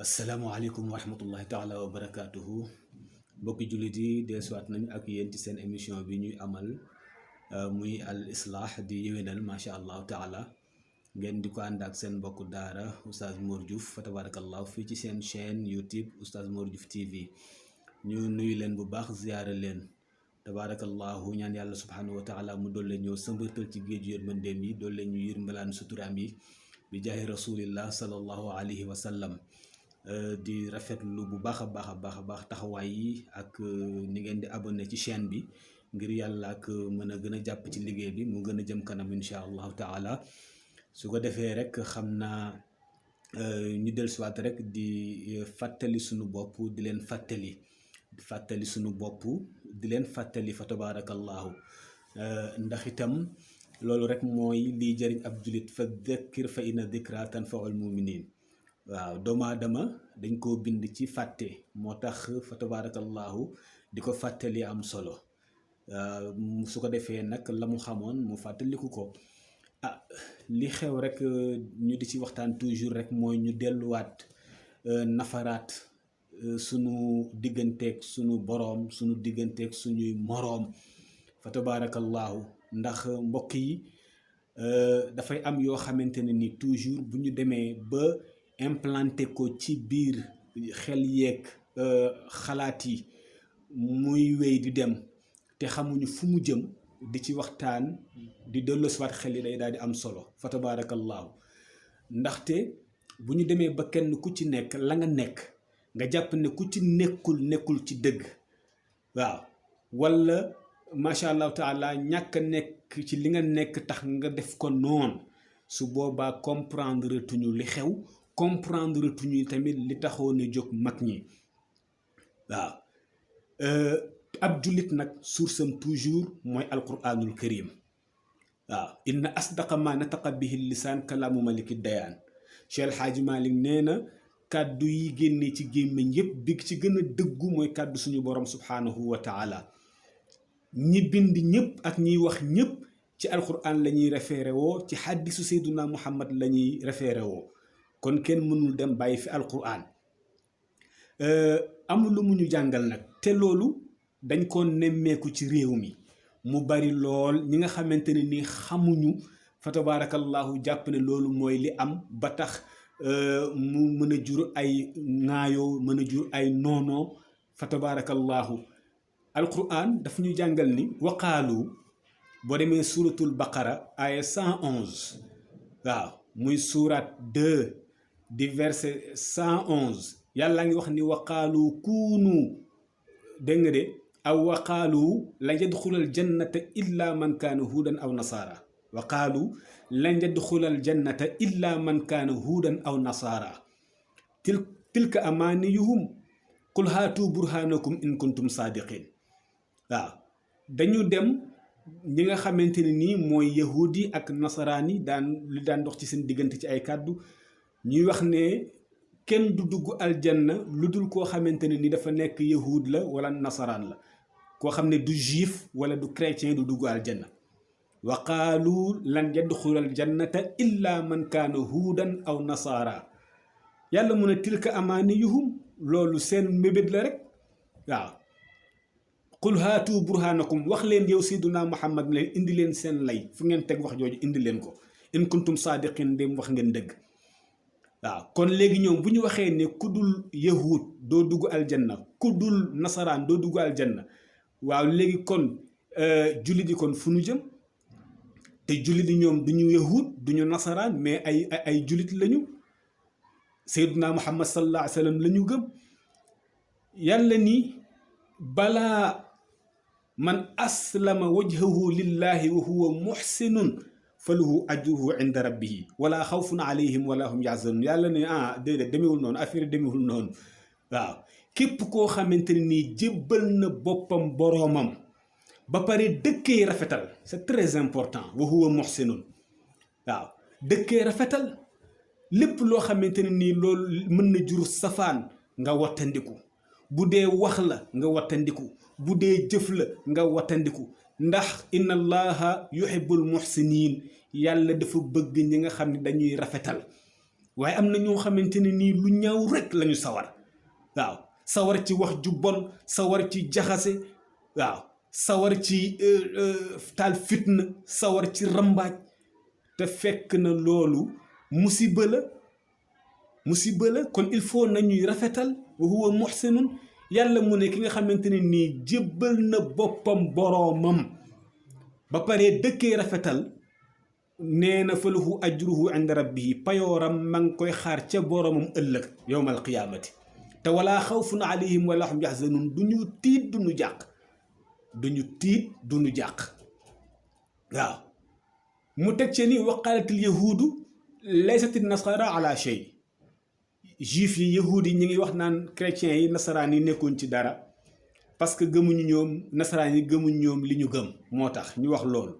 asalaamaaleykum wa rahmatullahi taala wa barakaatuhu mbokki jullit yi deesuwaat nañu ak yéen ci seen émission bi ñuy amal muy al islah di yéwénal macha allahu taala ngeen di ko ànd ak seen mbokku daara oustaz Mor Diouf fa tabarakallahu fii ci seen chaîne YouTube oustaz Mor Diouf TV ñu nuyu leen bu baax ziyaara leen tabarakallahu ñaan yàlla subhanahu wa taala mu doole ñëw sëmbërtal ci géeju yërmandeem yi doole ñu yër mbalaan suturaam yi bi jaahi rasulillah sallallahu alayhi wa sallam. Di rafetlu bu baax a baax taxawaay yi ak ni ngeen di abonné ci chaîne bi ngir yàlla ak mën a gën a jàpp ci liggéey bi mu gën a jëm kanam insha allahu taala su ko defee rek xam naa ñu dellusiwaat rek di fàttali sunu bopp di leen fàttali sunu bopp di leen fàttali fa tabarakallahu ndax itam loolu rek mooy liy jëriñ ab julit fa dhakkir fa inna dhikra tanfaul muminin waaw doomu aadama dañ koo bind ci fàtte moo tax fa tabarakallahu di ko fàttali am solo su ko defee nag la mu xamoon mu fàttaliku ko li xew rek ñu di ci waxtaan toujours rek mooy ñu delluwaat nafaraat sunu digganteeg sunu boroom sunu digganteeg suñuy moroom fa tabarakallahu ndax mbokk yi dafay am yoo xamante ne ni toujours bu ñu demee ba implanté ko ci biir xel yeeg xalaat yi muy wéy di dem te xamuñu fu mu jëm di ci waxtaan di delloosiwaat xel yi day daal di am solo fa tabaarakallaahu ndaxte bu ñu demee ba kenn ku ci nekk la nga nekk nga jàpp ne ku ci nekkul ci dëgg waaw walla macha allahu taala ñàkk a nekk ci li nga nekk tax nga def ko noonu su boobaa comprendre tuñu li xew comprendre tuñu tamit li taxoon a jóg mag ñi waaw ab jullit nag source am toujours mooy alquranul karim waaw inna asdaqa ma nataqa bihi lisaan kalaamu maliki dayaan Cheikh El Hadji Malick nee na kàddu yi génnee ci gémmiñ yépp bi ci gën a dëggu mooy kàddu suñu borom subhanahu wa taala ñi bind ñëpp ak ñiy wax ñëpp ci alquran la ñuy référé woo ci xaddisu sayduna muhammad la ñuy référé woo kon kenn mënul dem bàyyi fi alquran amul lu mu ñu jàngal nag te loolu dañ ko nemmeeku ci réew mi mu bari lool ñi nga xamante ne ni xamuñu fa tabarakallahu jàpp ne loolu mooy li am ba tax mu mën a jur ay ŋaayoo mën a jur ay noonoo fa tabarakallahu alquran daf ñu jàngal ni waqaalu boo demee suratul baqara aya 111 waaw muy surat 2 di verset 111 yàlla ngi wax ni waqaalu kuunu dégg nga de aw waqaalu lan yadxulal jannata illa man kaana huudan aw nasaara waqaalu lan yadxulal jannata illa man kaana huudan aw nasaara tilka amaaniyuhum qul haatu burhanakum in kuntum saadiqin waaw dañu dem ñi nga xamante ne nii mooy yahud yi ak nasaraan yi li daan dox ci seen diggante ci ay kàddu ñuy wax ne kenn du dugg aljanna lu dul koo xamante ne ni dafa nekk yahud la wala nasaraan la koo xam ne du juif wala du chrétien du dugg aljanna wa qaalu lan yadxulal jannata illa man kaana huudan aw nasaara yàlla mun a tilka amaaniyuhum loolu seen mébét la rek waaw qul haatu burhanakum wax leen yow sayduna muhammad leen indi leen seen lay fu ngeen teg wax jooju indi leen ko in kuntum saadiqin dem wax ngeen dëgg waaw kon léegi ñoom bu ñu waxee ne ku dul yahud doo dugg aljanna ku dul nasaraan doo dugg aljanna waaw léegi kon jullit yi kon fu ñu jëm te jullit yi ñoom du ñu yahud du ñu nasaraan mais ay jullit lañu sayduna muhammad sallallahu alayhi wa sallam la ñu gëm yàlla ni balaa man aslama wajhahu lillahi wa huwa muhsinun falahu ajruhu inda rabbihi wala xawfun alayhim wala hum yaxzanun yàlla ne déedéet demewul noonu affaire demewul noonu waaw képp koo xamante ne nii jébbal na boppam boroomam ba pare dëkkee rafetal c'est très important wa huwa muhsinun waaw dëkkee rafetal lépp loo xamante ne nii loolu mën na jur safaan nga wattandiku bu dee wax la nga wattandiku bu dee jëf la nga wattandiku ndax inna allaha yuhibbul muhsinin yàlla dafa bëgg ñi nga xam ne dañuy rafetal waaye am na ñoo xamante ne nii lu ñaaw rek lañu sawar waaw sawar ci wax ju bon sawar ci jaxase waaw sawar ci taal fitna sawar ci rambaaj te fekk na loolu musiba la kon il faut nañuy rafetal wa huwa muhsinun yàlla mu ne ki nga xamante ne nii jébbal na boppam boroomam ba pare dëkkee rafetal nee na falahu ajruhu inda rabbihi payooram ma ngi koy xaar ca boroomam ëllëg yowmal qiyaamati te walaa xawfun alayhim wala hum yaxzanun duñu tiit duñu jàq waaw mu teg ci ni waqaalatil yahuudu laysatil nasara ala shay juif yi yahuud yi ñu ngi wax naan chrétiens yi nasaraan yi nekkoon ci dara parce que gëmuñu ñoom nasaraan yi gëmuñu ñoom li ñu gëm moo tax ñu wax loolu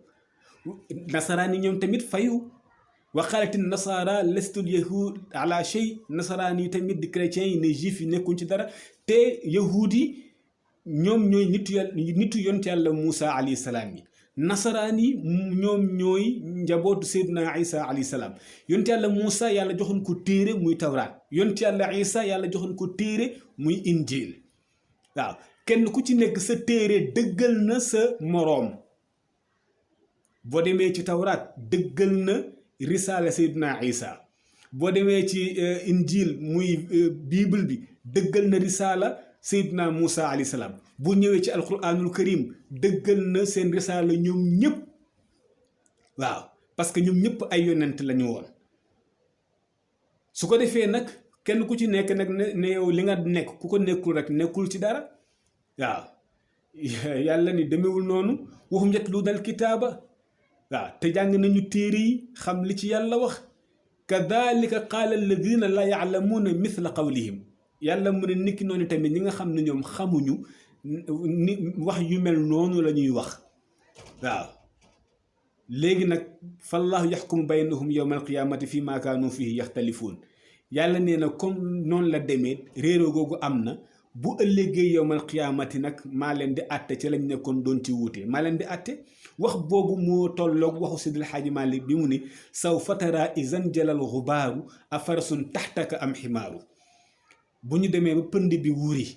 nasaraan yi ñoom tamit fayu waqaalatil nasara laysatul yahuud ala shay nasaraan yi tamit di chrétiens yi ne juif yi nekkoon ci dara te yahuud yi ñoom ñooy nitu yonent yàlla Moussa alayhi salaam yi nasaraan yi ñoom ñooy njabootu Seydina Isa alayhi salaam yonent yàlla Moussa yàlla joxoon ko téere muy tawraat yonent yàlla Isa yàlla joxoon ko téere muy injil waaw kenn ku ci nekk sa téere dëggal na sa moroom boo demee ci tawraat dëggal na risaala Seydina Isa boo demee ci injil muy bible bi dëggal na risaala Seydina Moussa alayhi salaam bu ñëwee ci alquranul karim dëggal na seen risaala ñoom ñëpp waaw parce que ñoom ñëpp ay yonent lañu woon su ko defee nag kenn ku ci nekk nag ne yow li nga nekk ku ko nekkul rek nekkul ci dara waaw yàlla ni demewul noonu waxum yatluuna alkitaaba waaw te jàng nañu téere yi xam li ci yàlla wax kadalika qaala alladina laa yaalamuuna mithla qawlihim yàlla mu ne niki noonu tamit ñi nga xam ne ñoom xamuñu ni wax yu mel noonu la ñuy wax waaw léegi nag fallahu yaxkumu baynahum yowma alqiyamati fi ma kaanu fihi yaxtalifuun yàlla nee na comme noonu la demee réeroo googu am na bu ëllëgee yowmal qiyaamati nag maa leen di àtte ci lañ nekkoon doon ci wuute maa leen di àtte wax boobu moo tolloog waxu Sidil Xaaji Maalik bi mu ne sawfa taraa izan jalal xubaaru afarasun taxtaka am ximaaru bu ñu demee ba pënd bi wuri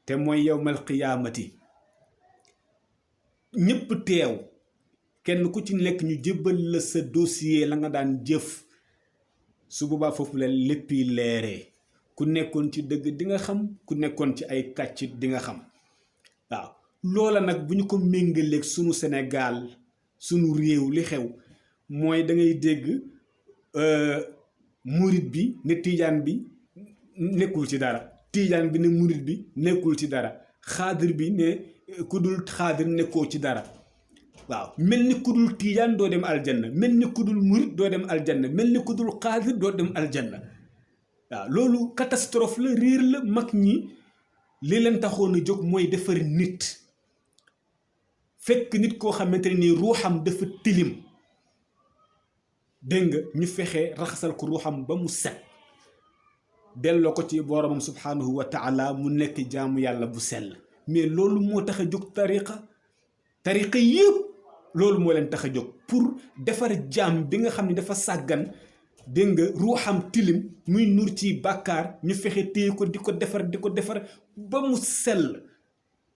te mooy yowmal qiyaamati ñëpp teew kenn ku ci nekk ñu jébbal la sa dossier la nga daan jëf su boobaa foofu la léppi leeree ku nekkoon ci dëgg di nga xam ku nekkoon ci ay kàccit di nga xam waaw loola nag bu ñu ko méngaleeg sunu Sénégal sunu réew li xew mooy da ngay dégg murit bi ne tiijaan bi nekkul ci dara tiijaan bi ne murit bi nekkul ci dara xaadir bi ne ku dul xaadir nekkoo ci dara waaw mel ni ku dul tiijaan doo dem aljanna mel ni ku dul murit doo dem aljanna mel ni ku dul xaadir doo dem aljanna waaw loolu catastrophe la réer la mag ñi li leen taxoon a jóg mooy defar nit fekk nit koo xamante ne nii ruuxam dafa tilim dégg nga ñu fexe raxasal ko ruuxam ba mu set delloo ko ci boromam subhanahu wa taala mu nekk jaamu yàlla bu sell mais loolu moo tax a jóg tariqa yëpp loolu moo leen tax a jóg pour defar jaam bi nga xam ne dafa sàggan dégg nga ruuxam tilim muy nur ci bàkkaar ñu fexe téye ko di ko defar ba mu sell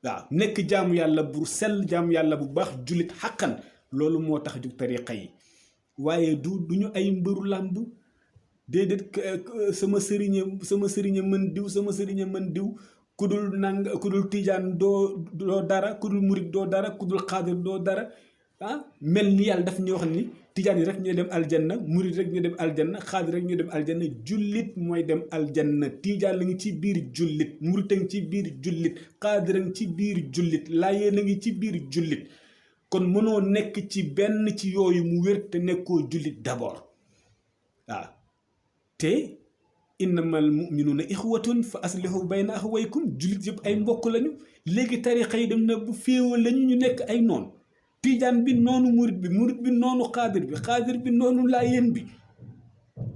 waaw nekk jaamu yàlla bu sell jaamu yàlla bu baax jullit xaqan loolu moo tax a jóg tariqa yi waaye du ñu ay mbëru làmb déedéet sama sëriñe mën diw sama sëriñe mën diw ku dul tijaan doo dara ku dul murit doo dara ku dul xaadir doo dara mel ni yàlla daf ñu wax ni tijaan yi rek ñooy dem aljanna murit rek ñooy dem aljanna xaadir rek ñooy dem aljanna jullit mooy dem aljanna tijaan la ngi ci biir jullit murit a ngi ci biir jullit xaadir a ngi ci biir jullit laayeen a ngi ci biir jullit kon mënoo nekk ci benn ci yooyu mu wér te nekkoo jullit d'abord waaw te innamal mu'minuuna ixwatun fa aslihu bayna axawaykum jullit yëpp ay mbokk lañu léegi tarixa yi dem na bu féewal lañu ñu nekk ay noon tijaan bi noonu murit bi noonu xaadir bi noonu laayeen bi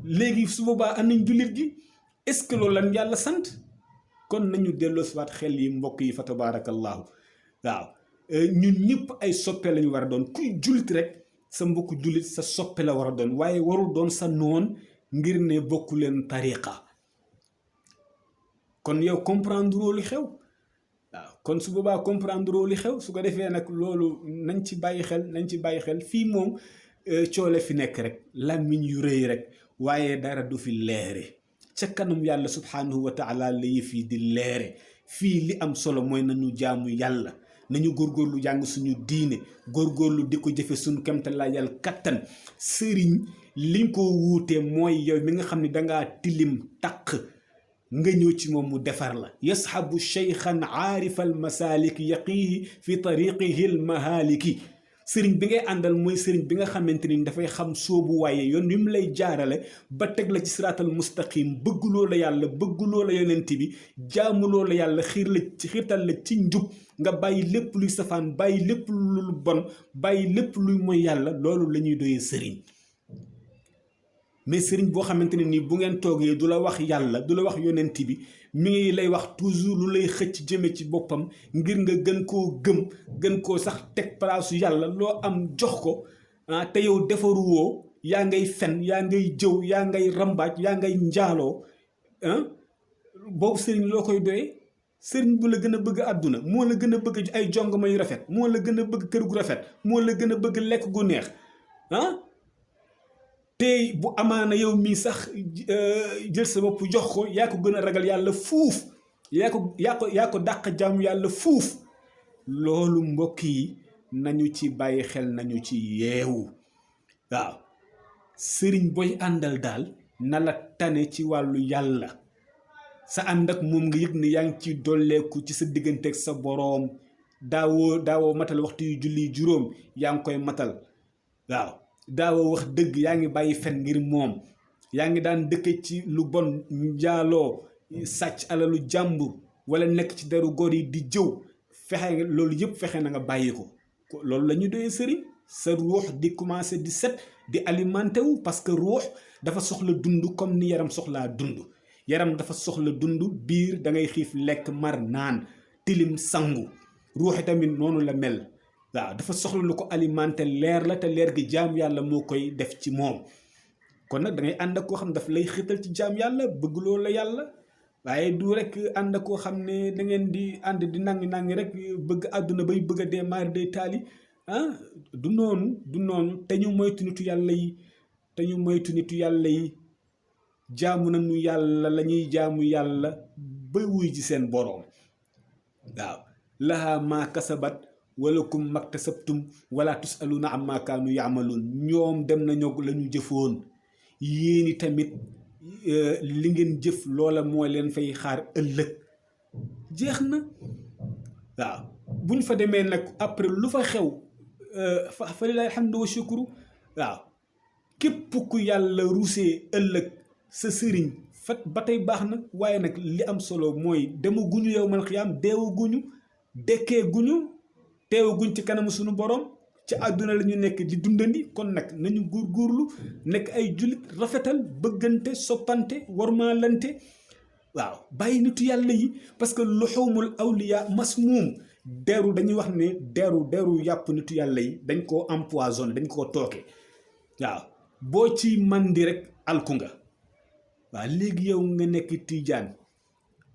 léegi su boobaa am nañ jullit gi est-ce que loolu lan yàlla sant kon nañu delloo siwaat xel yi mbokk yi fa tabarakallahu waaw ñun ñëpp ay soppe lañu war a doon kuy jullit rek sa mbokku jullit sa soppe la war a doon waaye warul doon sa noon ngir ne bokku leen tariqa kon yow comprendre li xew waaw kon su boobaa comprendre li xew su ko defee nag loolu nañ ci bàyyi xel fii moom coole fi nekk rek làmmiñ yu rëy rek waaye dara du fi leere ca kanam yàlla subhanahu wa taala la yëf yi di leere fii li am solo mooy nañu jaamu yàlla nañu góorgóorlu jàng suñu diine góorgóorlu di ko jëfe suñu kemtalaayal kattan sëriñ liñ ko wuute mooy yow mi nga xam ne dangaa tilim taq nga ñëw ci moom mu defar la yashabu cheykhan aarifa al masalik yaqihi fi tariqihi al mahaliki sëriñ bi ngay àndal mooy sëriñ bi nga xamante ni dafay xam soobu waaye yoon wi mu lay jaarale ba teg la ci siraatal mustaqim bëgguloo la yàlla bëgguloo la yonent bi jaamuloo la yàlla xiirtal la ci njub nga bàyyi lépp luy safaan bàyyi lépp lu bon bàyyi lépp luy mooy yàlla loolu la ñuy doyee sëriñ mais sëriñ boo xamante ne nii bu ngeen toogee du la wax yàlla du la wax yonent bi mi ngi lay wax toujours lu lay xëcc jëme ci boppam ngir nga gën koo gëm gën koo sax teg palaasu yàlla loo am jox ko te yow defaruwoo yaa ngay fen yaa ngay jëw yaa ngay rambaaj yaa ngay njaaloo boobu sëriñ loo koy doyee sëriñ bu la gën a bëgg àdduna moo la gën a bëgg ay jongoma yu rafet moo la gën a bëgg kër gu rafet moo la gën a bëgg lekk gu neex tey bu amaana yow mii sax jël sa bopp jox ko yaa ko gën a ragal yàlla fuuf yaa ko dàq jaamu yàlla fuuf loolu mbokk yi nañu ci bàyyi xel nañu ci yeewu waaw sëriñ booy àndal daal na la tane ci wàllu yàlla sa ànd ak moom nga yëg ne yaa ngi ci dolleeku ci sa diggante ak sa boroom daawoo matal waxtu yu julli juróom yaa ngi koy matal waaw daawoo wax dëgg yaa ngi bàyyi fen ngir moom yaa ngi daan dëkk ci lu bon njaaloo sàcc alalu jàmbur wala nekk ci deru góor yi di jëw fexe loolu yëpp fexe na nga bàyyi ko loolu la ñu doyee sëriñ sa ruux di commencé di set di alimenté wu parce que ruux dafa soxla dund comme ni yaram soxlaa dund yaram dafa soxla dund biir da ngay xiif lekk mar naan tilim sangu ruux tamit noonu la mel waaw dafa soxla lu ko alimenté leer la te leer gi jaam yàlla moo koy def ci moom kon nag da ngay ànd ak koo xam ne daf lay xiital ci jaam yàlla bëgg loolu la yàlla waaye du rek ànd ak koo xam ne da ngeen di ànd di nangi rek bëgg àdduna bay bëgg a dee maar day taali du noonu te ñu moytu nitu yàlla yi jaamu nañu yàlla la ñuy jaamu yàlla ba wuy ji seen boroom waaw laha maa kasabat walakum maktasabtum wala tusaluna amma kaanu yaamaluun ñoom dem nañu la ñu jëfoon yéeni tamit li ngeen jëf loola moo leen fay xaar ëllëg jeex na waaw buñ fa demee nag après lu fa xew fa lillahi alhamdu wa shukru waaw képp ku yàlla rusee ëllëg sa sëriñ fat ba tey baax na waaye nag li am solo mooy demaguñu yow man xiyaam deewaguñu dekkee guñu teewaguñ ci kanamu suñu borom ci àdduna la ñu nekk di dundandi kon nag nañu góorgóorlu nekk ay jullit rafetal bëggante soppante warmaalante waaw bàyyi nitu yàlla yi parce que luxumul awliya masmuum deru dañuy wax ne deru yàpp nitu yàlla yi dañ koo empoisonné dañ koo tooke waaw boo ci mandi rek alku nga waaw léegi yow nga nekk tiijaan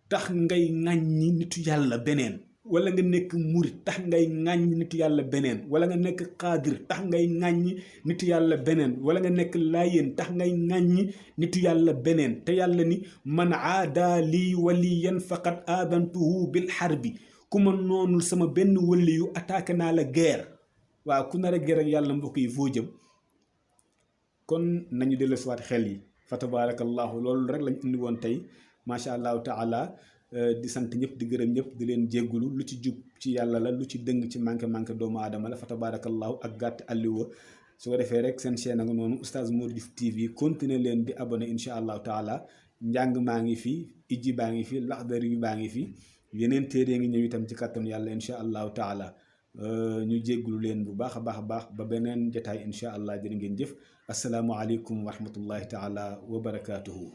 tax ngay ŋàññi nitu yàlla beneen wala nga nekk murit tax ngay ŋàññi nitu yàlla beneen wala nga nekk xaadir tax ngay ŋàññi nitu yàlla beneen wala nga nekk laayeen tax ngay ŋàññi nitu yàlla beneen te yàlla ni man aada lii waliyan faqad aadantuhu bil harbi ku ma noonul sama benn wali yu attaqué naa la guerre waaw ku nar a guerre ak yàlla mbokk yi foo jëm kon nañu dellusiwaat xel yi fa tabarakallahu loolu rek lañ indi woon tey macha allahu taala di sant ñëpp di gërëm ñëpp di leen jéggulu lu ci jub ci yàlla la lu ci dëng ci manqué doomu aadama la fa tabarakallahu ak gàtt àlliwa su ko defee rek seen chaîne nga noonu Oustaz Modou Diouf TV continuer leen di abonné incha allahu taala njàng maa ngi fi ijji baa ngi fi laxdari yu baa ngi fi yeneen téere ngi ñëw itam ci kàttanu yàlla incha allahu taala ñu jéggulu leen bu baax a baax ba beneen jotaay incha allah jërë ngeen jëf asalaamualeykum wa rahmatullahi taala wa barakaatuhu